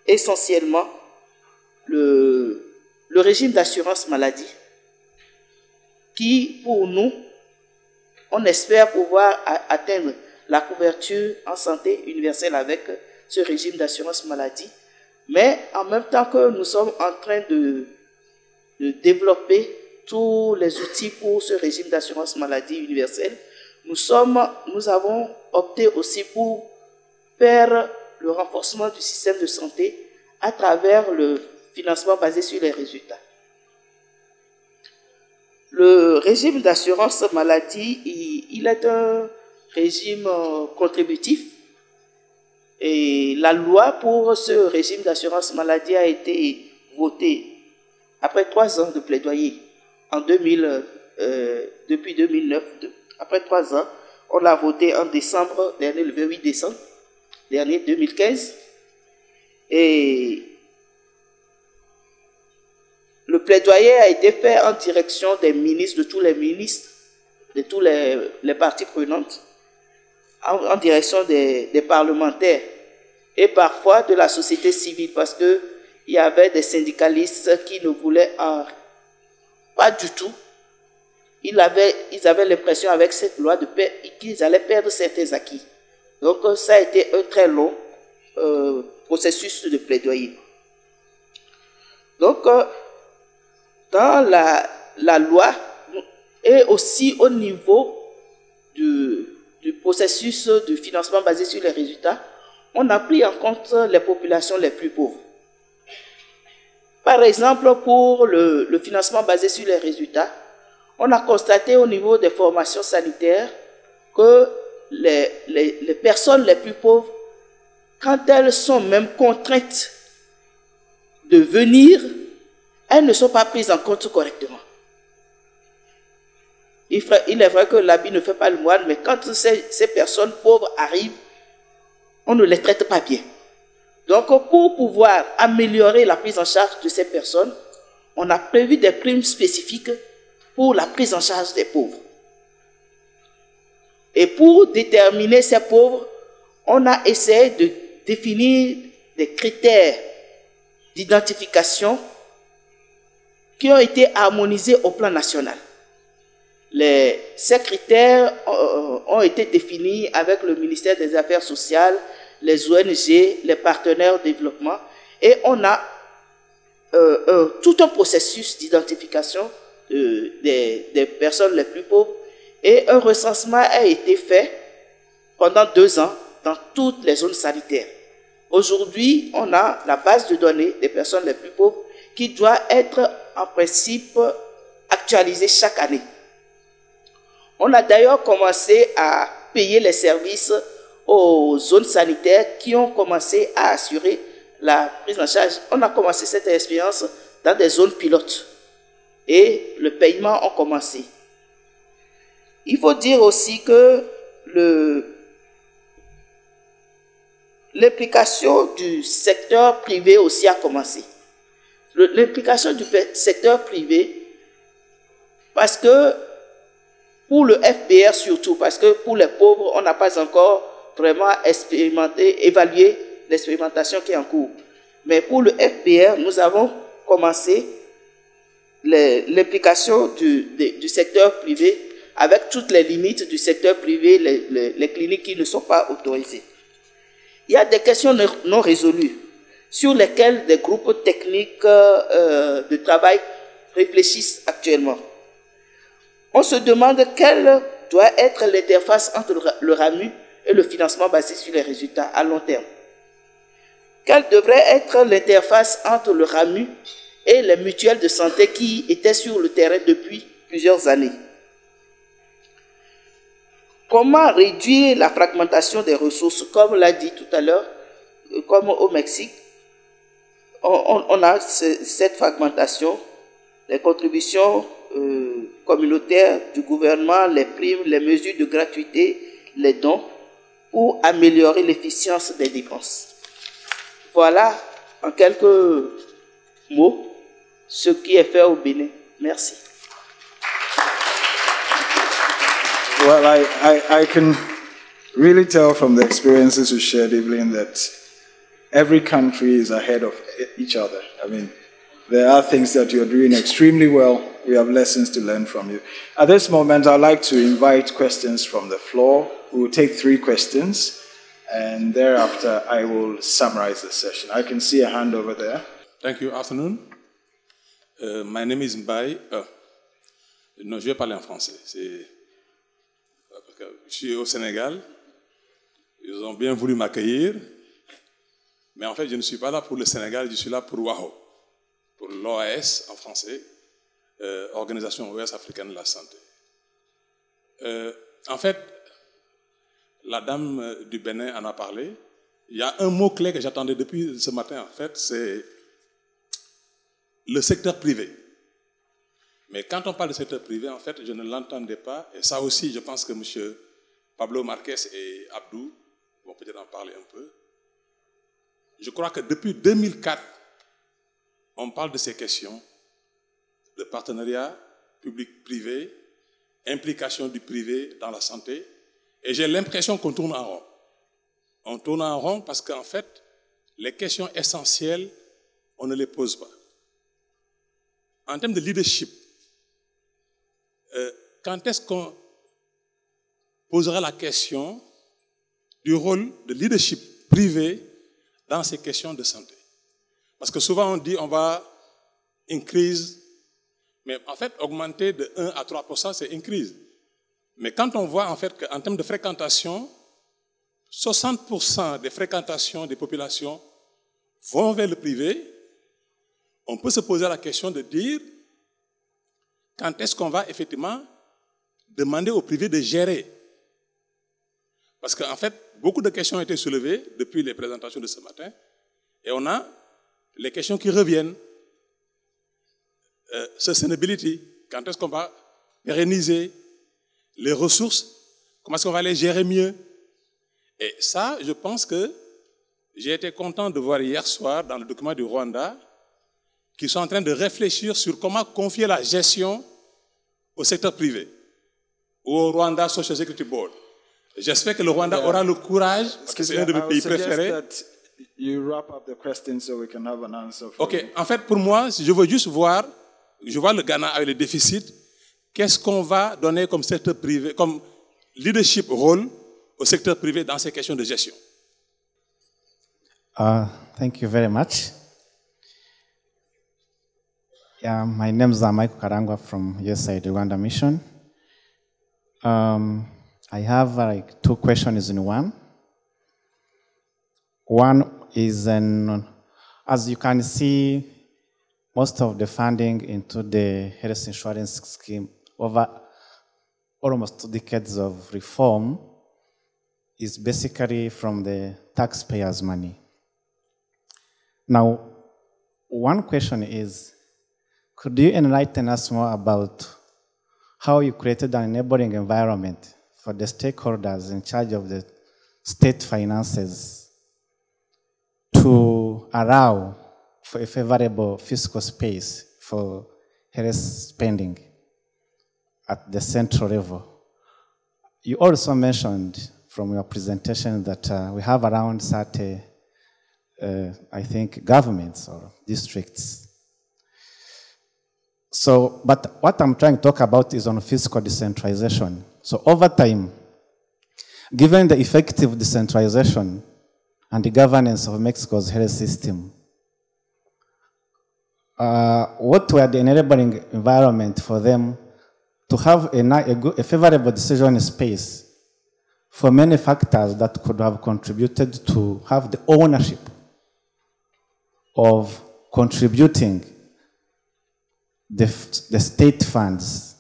essentiellement le régime d'assurance maladie qui, pour nous, on espère pouvoir atteindre la couverture en santé universelle avec ce régime d'assurance maladie. Mais en même temps que nous sommes en train de développer tous les outils pour ce régime d'assurance maladie universelle, nous avons opté aussi pour faire le renforcement du système de santé à travers le financement basé sur les résultats. Le régime d'assurance maladie, il est un régime contributif et la loi pour ce régime d'assurance maladie a été votée après 3 ans de plaidoyer en depuis 2009. Après 3 ans, on l'a voté en décembre dernier, le 28 décembre dernier 2015 et le plaidoyer a été fait en direction des ministres, de tous les ministres, de tous les parties prenantes, en direction des parlementaires et parfois de la société civile, parce qu'il y avait des syndicalistes qui ne voulaient pas du tout. Ils avaient l'impression avec cette loi qu'ils allaient perdre certains acquis. Donc ça a été un très long processus de plaidoyer. Donc, dans la loi et aussi au niveau du processus de financement basé sur les résultats, on a pris en compte les populations les plus pauvres. Par exemple, pour le financement basé sur les résultats, on a constaté au niveau des formations sanitaires que les personnes les plus pauvres, quand elles sont même contraintes de venir, elles ne sont pas prises en compte correctement. Il est vrai que l'habit ne fait pas le moine, mais quand ces personnes pauvres arrivent, on ne les traite pas bien. Donc, pour pouvoir améliorer la prise en charge de ces personnes, on a prévu des primes spécifiques pour la prise en charge des pauvres. Et pour déterminer ces pauvres, on a essayé de définir des critères d'identification qui ont été harmonisés au plan national. Ces critères ont été définis avec le ministère des Affaires sociales, les ONG, les partenaires de développement, et on a tout un processus d'identification des personnes les plus pauvres, et un recensement a été fait pendant 2 ans dans toutes les zones sanitaires. Aujourd'hui, on a la base de données des personnes les plus pauvres qui doit être en principe actualisée chaque année. On a d'ailleurs commencé à payer les services aux zones sanitaires qui ont commencé à assurer la prise en charge. On a commencé cette expérience dans des zones pilotes et le paiement a commencé. Il faut dire aussi que l'implication du secteur privé aussi a commencé. L'implication du secteur privé, parce que pour le FBR surtout, parce que pour les pauvres, on n'a pas encore vraiment évalué l'expérimentation qui est en cours. Mais pour le FBR, nous avons commencé l'implication du secteur privé avec toutes les limites du secteur privé, les cliniques qui ne sont pas autorisées. Il y a des questions non résolues sur lesquelles des groupes techniques de travail réfléchissent actuellement. On se demande quelle doit être l'interface entre le RAMU et le financement basé sur les résultats à long terme. Quelle devrait être l'interface entre le RAMU et les mutuelles de santé qui étaient sur le terrain depuis plusieurs années? Comment réduire la fragmentation des ressources? Comme l'a dit tout à l'heure, comme au Mexique, on a cette fragmentation, les contributions communautaires du gouvernement, les primes, les mesures de gratuité, les dons, pour améliorer l'efficience des dépenses. Voilà, en quelques mots, ce qui est fait au Bénin. Merci. Well, I can really tell from the experiences you shared, Evelyn, that every country is ahead of each other. I mean, there are things that you're doing extremely well. We have lessons to learn from you. At this moment, I'd like to invite questions from the floor. We will take 3 questions, and thereafter, I will summarize the session. I can see a hand over there. Thank you. Afternoon. My name is Mbaye. Non, je vais parler en français. je suis au Sénégal, ils ont bien voulu m'accueillir, mais en fait, je ne suis pas là pour le Sénégal, je suis là pour WAHO, pour l'OAS en français, Organisation Ouest Africaine de la Santé. En fait, la dame du Bénin en a parlé. Il y a un mot-clé que j'attendais depuis ce matin, en fait, c'est le secteur privé. Mais quand on parle de secteur privé, en fait, je ne l'entendais pas. Et ça aussi, je pense que M. Pablo Marquez et Abdou vont peut-être en parler un peu. Je crois que depuis 2004, on parle de ces questions de partenariat public-privé, implication du privé dans la santé. Et j'ai l'impression qu'on tourne en rond. On tourne en rond parce qu'en fait, les questions essentielles, on ne les pose pas. En termes de leadership, quand est-ce qu'on posera la question du rôle de leadership privé dans ces questions de santé? Parce que souvent on dit on va increase, mais en fait augmenter de 1 à 3%, c'est increase. Mais quand on voit en fait qu'en termes de fréquentation, 60% des fréquentations des populations vont vers le privé, on peut se poser la question de dire quand est-ce qu'on va effectivement demander au privé de gérer. Parce qu'en fait, beaucoup de questions ont été soulevées depuis les présentations de ce matin, et on a les questions qui reviennent. Sustainability, quand est-ce qu'on va pérenniser les ressources, comment est-ce qu'on va les gérer mieux? Et ça, je pense que j'ai été content de voir hier soir dans le document du Rwanda qu'ils sont en train de réfléchir sur comment confier la gestion au secteur privé, ou au Rwanda Social Security Board. J'espère que le Rwanda aura le courage, parce que c'est un de mes pays préférés. Ok, en fait, pour moi, je veux juste voir, je vois le Ghana avec le déficit, qu'est-ce qu'on va donner comme secteur privé, comme leadership rôle au secteur privé dans ces questions de gestion? Thank you very much. Yeah, my name is Michael Karangwa from USAID Rwanda Mission. I have like 2 questions in one. One is, as you can see, most of the funding into the health insurance scheme over almost 2 decades of reform is basically from the taxpayers' money. Now, one question is, could you enlighten us more about how you created an enabling environment for the stakeholders in charge of the state finances to allow for a favorable fiscal space for health spending at the central level? You also mentioned from your presentation that we have around 30, I think, governments or districts. So, but what I'm trying to talk about is on fiscal decentralization. So over time, given the effective decentralization and the governance of Mexico's health system, what were the enabling environment for them to have a favorable decision space for many factors that could have contributed to have the ownership of contributing the state funds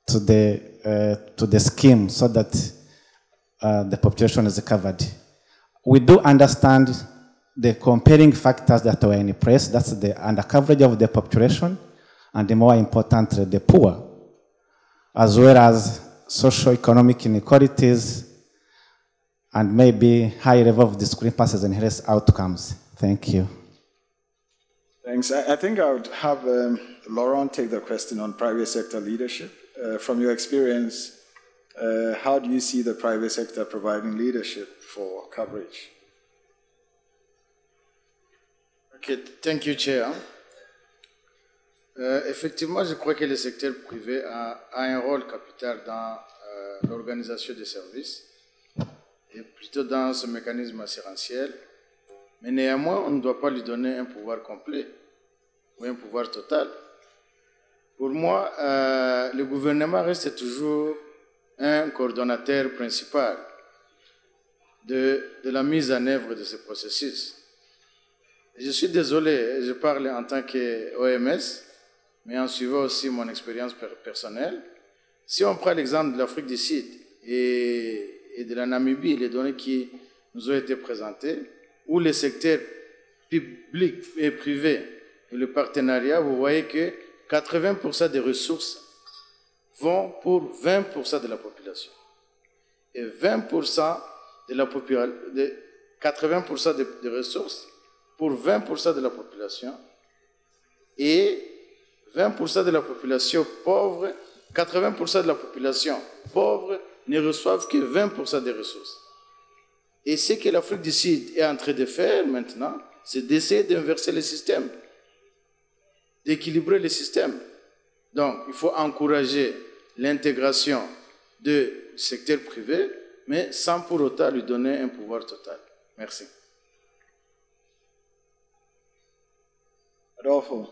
to the scheme so that the population is covered. We do understand the comparing factors that were in place, that's the undercoverage of the population, and the more importantly, the poor, as well as socio-economic inequalities, and maybe high level of discrepancies in health outcomes. Thank you. Thanks. I think I would have Laurent take the question on private sector leadership. From your experience, how do you see the private sector providing leadership for coverage? Okay, thank you, Chair. Effectivement, je crois que le secteur privé a un rôle capital dans l'organisation des services et plutôt dans ce mécanisme assurantiel. Mais néanmoins, on ne doit pas lui donner un pouvoir complet ou un pouvoir total. Pour moi, le gouvernement reste toujours un coordonnateur principal de la mise en œuvre de ce processus. Je suis désolé, je parle en tant qu'OMS, mais en suivant aussi mon expérience personnelle. Si on prend l'exemple de l'Afrique du Sud et de la Namibie, les données qui nous ont été présentées, où les secteurs publics et privés et le partenariat, vous voyez que 80% des ressources vont pour 20% de la population. Et 20% de la population, 80% des ressources pour 20% de la population. Et 20% de la population pauvre, 80% de la population pauvre ne reçoivent que 20% des ressources. Et ce que l'Afrique du Sud est en train de faire maintenant, c'est d'essayer d'inverser le système, d'équilibrer le système. Donc, il faut encourager l'intégration du secteur privé, mais sans pour autant lui donner un pouvoir total. Merci. Adolfo,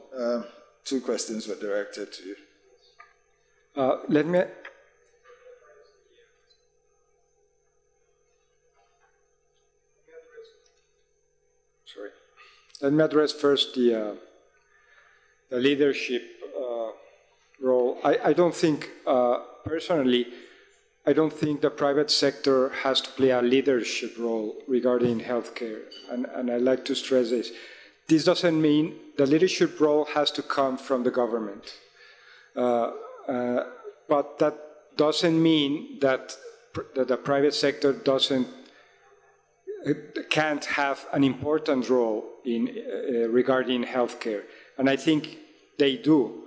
two questions were directed to you. Let me address first the leadership role. I don't think, personally, I don't think the private sector has to play a leadership role regarding healthcare, and I'd like to stress this. This doesn't mean the leadership role has to come from the government. But that doesn't mean that the private sector can't have an important role in regarding healthcare, and I think they do.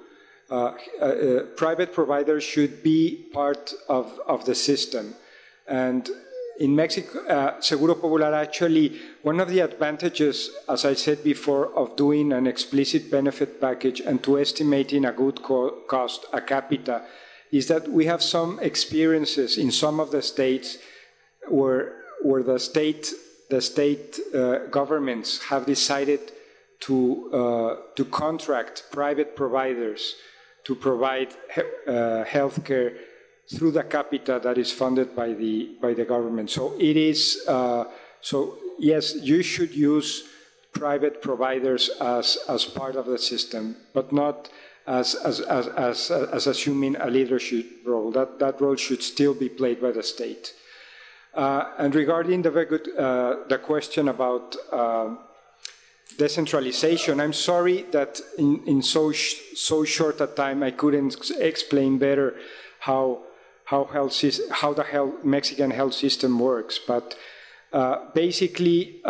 Private providers should be part of the system, and in Mexico, Seguro Popular actually, one of the advantages, as I said before, of doing an explicit benefit package and to estimating a good cost a capita is that we have some experiences in some of the states where the state governments have decided to contract private providers to provide healthcare through the capita that is funded by the government. So it is so yes, you should use private providers as part of the system, but not as assuming a leadership role. That role should still be played by the state. And regarding the question about decentralization, I'm sorry that in so short a time I couldn't explain better how the Mexican health system works. But basically,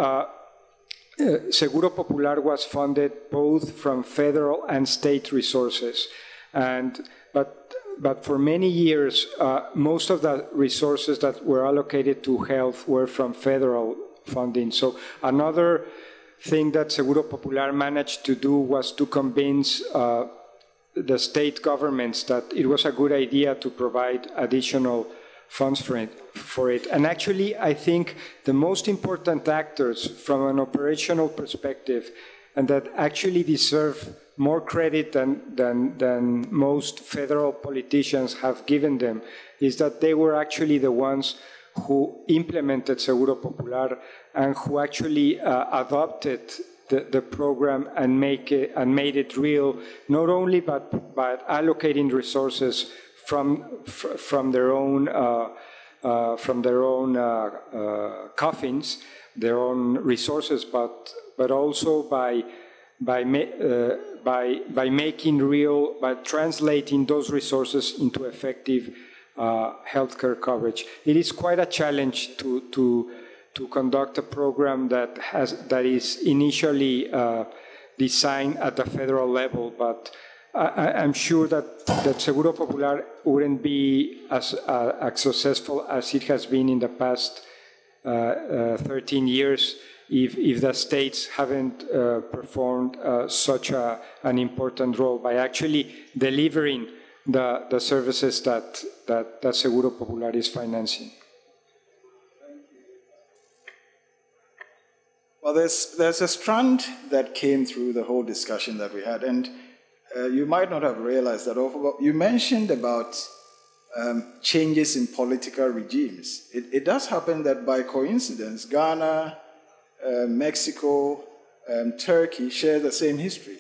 Seguro Popular was funded both from federal and state resources, but for many years, most of the resources that were allocated to health were from federal funding. So another thing that Seguro Popular managed to do was to convince the state governments that it was a good idea to provide additional funds for it. And actually, I think the most important actors from an operational perspective, and that actually deserve more credit than most federal politicians have given them, is that they were actually the ones who implemented Seguro Popular and who actually adopted the program and made it real, not only but allocating resources from their own coffins, their own resources, but also by making real, by translating those resources into effective healthcare coverage. It is quite a challenge to conduct a program that is initially designed at the federal level, but I'm sure that Seguro Popular wouldn't be as successful as it has been in the past 13 years if the states haven't performed such an important role by actually delivering the services that Seguro Popular is financing. Well, there's a strand that came through the whole discussion that we had, and you might not have realized that. You mentioned about changes in political regimes. It does happen that by coincidence, Ghana, Mexico, Turkey share the same history.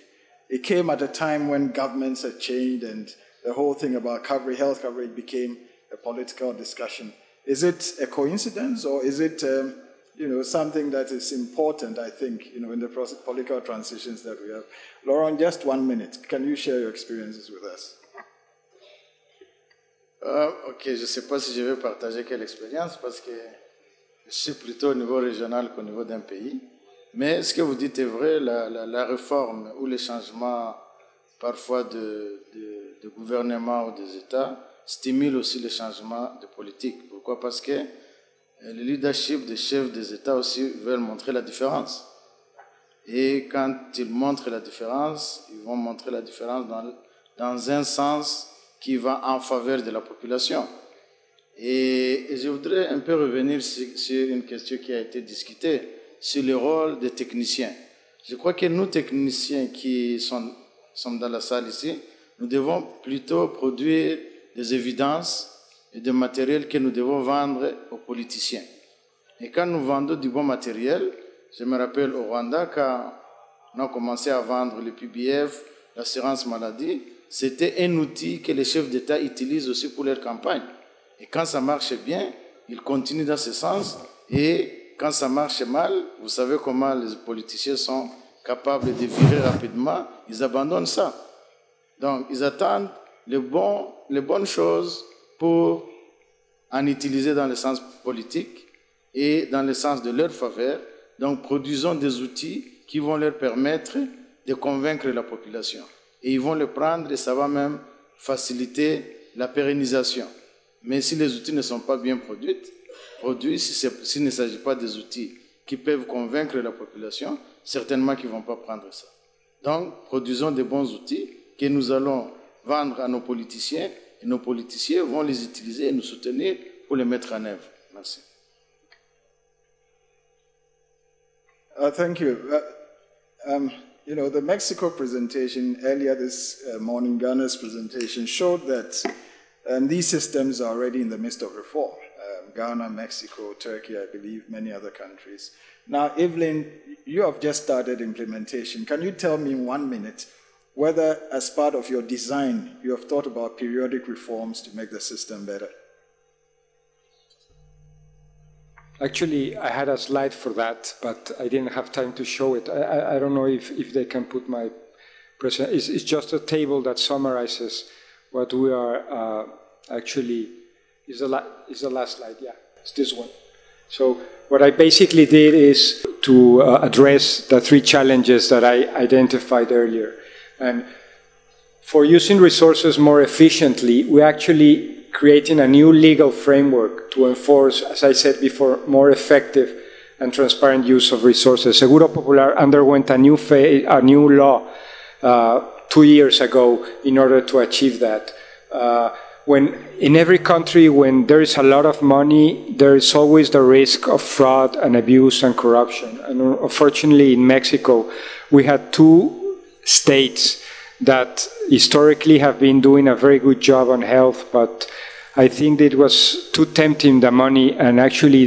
It came at a time when governments had changed and the whole thing about health coverage became a political discussion. Is it a coincidence or is it something that is important, I think, in the political transitions that we have? Laurent, just 1 minute. Can you share your experiences with us? Ok, je ne sais pas si je vais partager quelle expérience parce que je suis plutôt au niveau régional qu'au niveau d'un pays. Mais ce que vous dites est vrai, la réforme ou les changements parfois de gouvernement ou des États stimulent aussi les changements de politique. Pourquoi? Parce que le leadership des chefs des États aussi veulent montrer la différence. Et quand ils montrent la différence, ils vont montrer la différence dans un sens qui va en faveur de la population. Et je voudrais un peu revenir sur une question qui a été discutée, sur le rôle des techniciens. Je crois que nous, techniciens qui sommes dans la salle ici, nous devons plutôt produire des évidences et des matériels que nous devons vendre aux politiciens. Et quand nous vendons du bon matériel, je me rappelle au Rwanda, quand on a commencé à vendre le PBF, l'assurance maladie, c'était un outil que les chefs d'État utilisent aussi pour leur campagne. Et quand ça marche bien, ils continuent dans ce sens. Et quand ça marche mal, vous savez comment les politiciens sont capables de virer rapidement, ils abandonnent ça. Donc, ils attendent les bonnes choses pour en utiliser dans le sens politique et dans le sens de leur faveur. Donc, produisons des outils qui vont leur permettre de convaincre la population. Et ils vont le prendre et ça va même faciliter la pérennisation. Mais si les outils ne sont pas bien produits, s'il ne s'agit pas des outils qui peuvent convaincre la population, certainement qu'ils ne vont pas prendre ça. Donc, produisons des bons outils que nous allons vendre à nos politiciens et nos politiciens vont les utiliser et nous soutenir pour les mettre en œuvre. Merci. Thank you. The Mexico presentation earlier this morning, Ghana's presentation showed that these systems are already in the midst of reform. Ghana, Mexico, Turkey, I believe, many other countries. Now, Evelyn, you have just started implementation. Can you tell me in 1 minute whether, as part of your design, you have thought about periodic reforms to make the system better? Actually, I had a slide for that, but I didn't have time to show it. I don't know if they can put my presentation. It's just a table that summarizes what we are actually. Is the last slide? Yeah, it's this one. So what I basically did is to address the 3 challenges that I identified earlier. And for using resources more efficiently, we're actually creating a new legal framework to enforce, as I said before, more effective and transparent use of resources. Seguro Popular underwent a new law 2 years ago in order to achieve that. In every country, when there is a lot of money, there is always the risk of fraud and abuse and corruption. And unfortunately, in Mexico, we had 2 states that historically have been doing a very good job on health, but I think it was too tempting, the money, and actually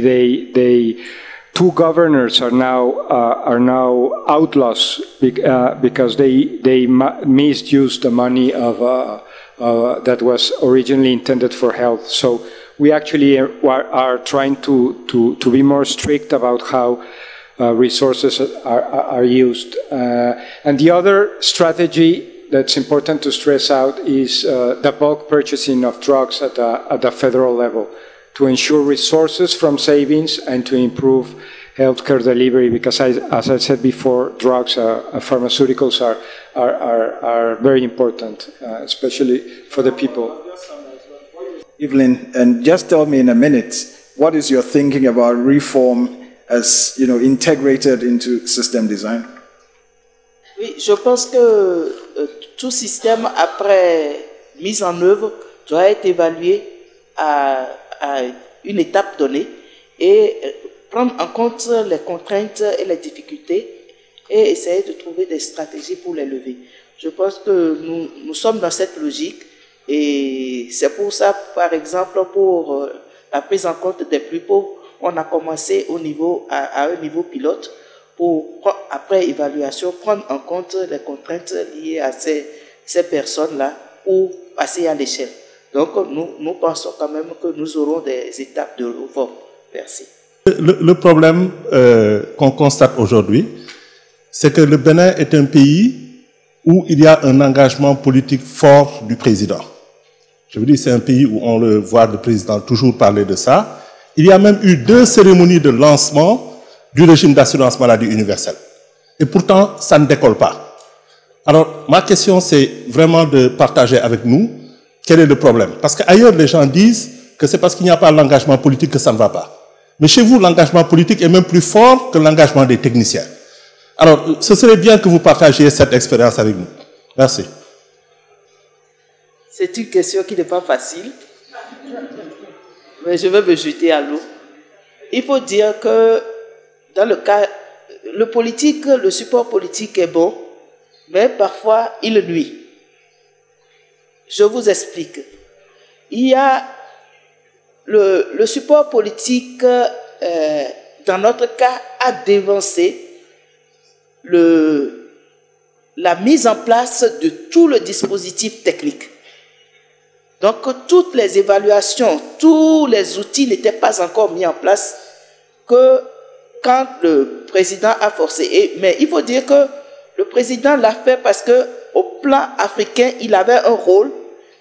2 governors are now outlaws because they misused the money of that was originally intended for health. So we actually are trying to be more strict about how resources are used. And the other strategy that's important to stress out is the bulk purchasing of drugs at the federal level to ensure resources from savings and to improve healthcare delivery, because as I said before, drugs, pharmaceuticals are very important, especially for the people. Evelyn, and just tell me in a minute, what is your thinking about reform as integrated into system design? Oui, je pense que tout système après mise en œuvre doit être évalué à une étape donnée et prendre en compte les contraintes et les difficultés et essayer de trouver des stratégies pour les lever. Je pense que nous sommes dans cette logique Et c'est pour ça, par exemple, pour la prise en compte des plus pauvres, on a commencé à un niveau pilote pour, après évaluation, prendre en compte les contraintes liées à ces personnes-là ou passer à l'échelle. Donc, nous pensons quand même que nous aurons des étapes de réforme. Merci. Le problème qu'on constate aujourd'hui, c'est que le Bénin est un pays où il y a un engagement politique fort du président. Je veux dire, c'est un pays où on le voit le président toujours parler de ça. Il y a même eu 2 cérémonies de lancement du régime d'assurance maladie universelle. Et pourtant, ça ne décolle pas. Alors, ma question, c'est vraiment de partager avec nous quel est le problème. Parce qu'ailleurs, les gens disent que c'est parce qu'il n'y a pas l'engagement politique que ça ne va pas. Mais chez vous, l'engagement politique est même plus fort que l'engagement des techniciens. Alors, ce serait bien que vous partagiez cette expérience avec nous. Merci. C'est une question qui n'est pas facile, mais je vais me jeter à l'eau. Il faut dire que dans le cas, le politique, le support politique est bon, mais parfois il nuit. Je vous explique. Il y a le support politique, dans notre cas, a dévancé la mise en place de tout le dispositif technique. Donc, toutes les évaluations, tous les outils n'étaient pas encore mis en place que quand le président a forcé. Mais il faut dire que le président l'a fait parce qu'au plan africain, il avait un rôle,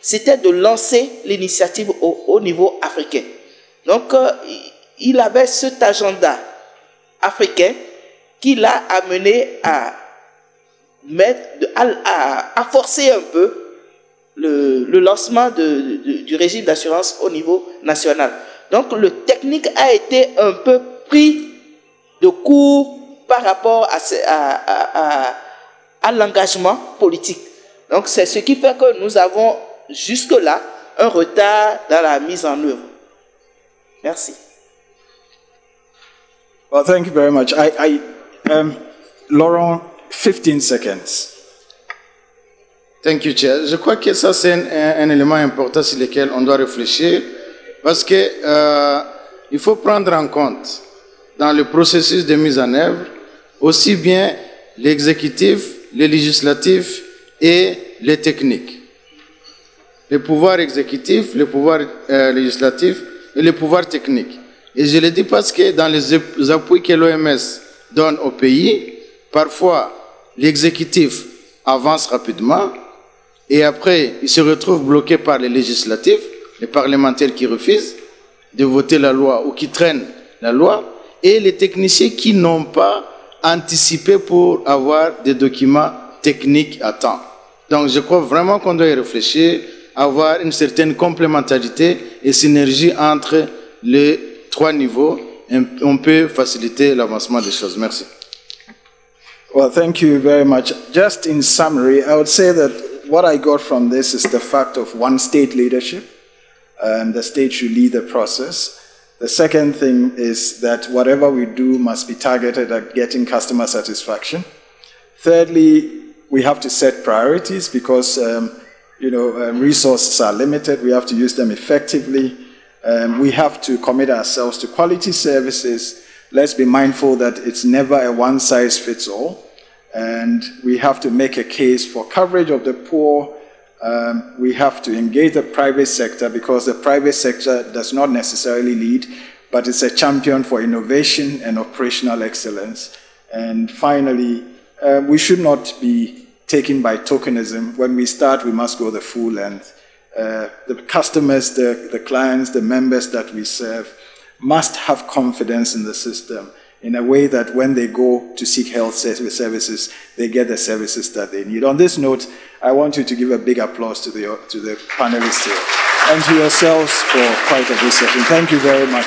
c'était de lancer l'initiative au niveau africain. Donc, il avait cet agenda africain qui l'a amené à forcer un peu le lancement du régime d'assurance au niveau national. Donc, le technique a été un peu pris de court par rapport à l'engagement politique. Donc, c'est ce qui fait que nous avons jusque-là un retard dans la mise en œuvre. Merci. Well, thank you very much. Laurent, 15 seconds. Thank you, Chair. Je crois que ça, c'est un élément important sur lequel on doit réfléchir parce que il faut prendre en compte dans le processus de mise en œuvre aussi bien l'exécutif, le législatif et les techniques. Le pouvoir exécutif, le pouvoir législatif et le pouvoir technique. Et je le dis parce que dans les appuis que l'OMS donne au pays, parfois l'exécutif avance rapidement et après il se retrouve bloqué par les législatifs, les parlementaires qui refusent de voter la loi ou qui traînent la loi, et les techniciens qui n'ont pas anticipé pour avoir des documents techniques à temps. Donc je crois vraiment qu'on doit y réfléchir, avoir une certaine complémentarité et synergie entre les 3 niveaux. On peut faciliter l'avancement des choses. Merci. Well, thank you very much. Just in summary, I would say that what I got from this is the fact of one state leadership. The state should lead the process. The second thing is that whatever we do must be targeted at getting customer satisfaction. Thirdly, we have to set priorities because resources are limited. We have to use them effectively. We have to commit ourselves to quality services. Let's be mindful that it's never a one-size-fits-all. And we have to make a case for coverage of the poor. We have to engage the private sector because the private sector does not necessarily lead, but it's a champion for innovation and operational excellence. And finally, we should not be taken by tokenism. When we start, we must go the full length. The customers, the clients, the members that we serve must have confidence in the system in a way that when they go to seek health services, they get the services that they need. On this note, I want you to give a big applause to the panelists here and to yourselves for quite a good session. Thank you very much.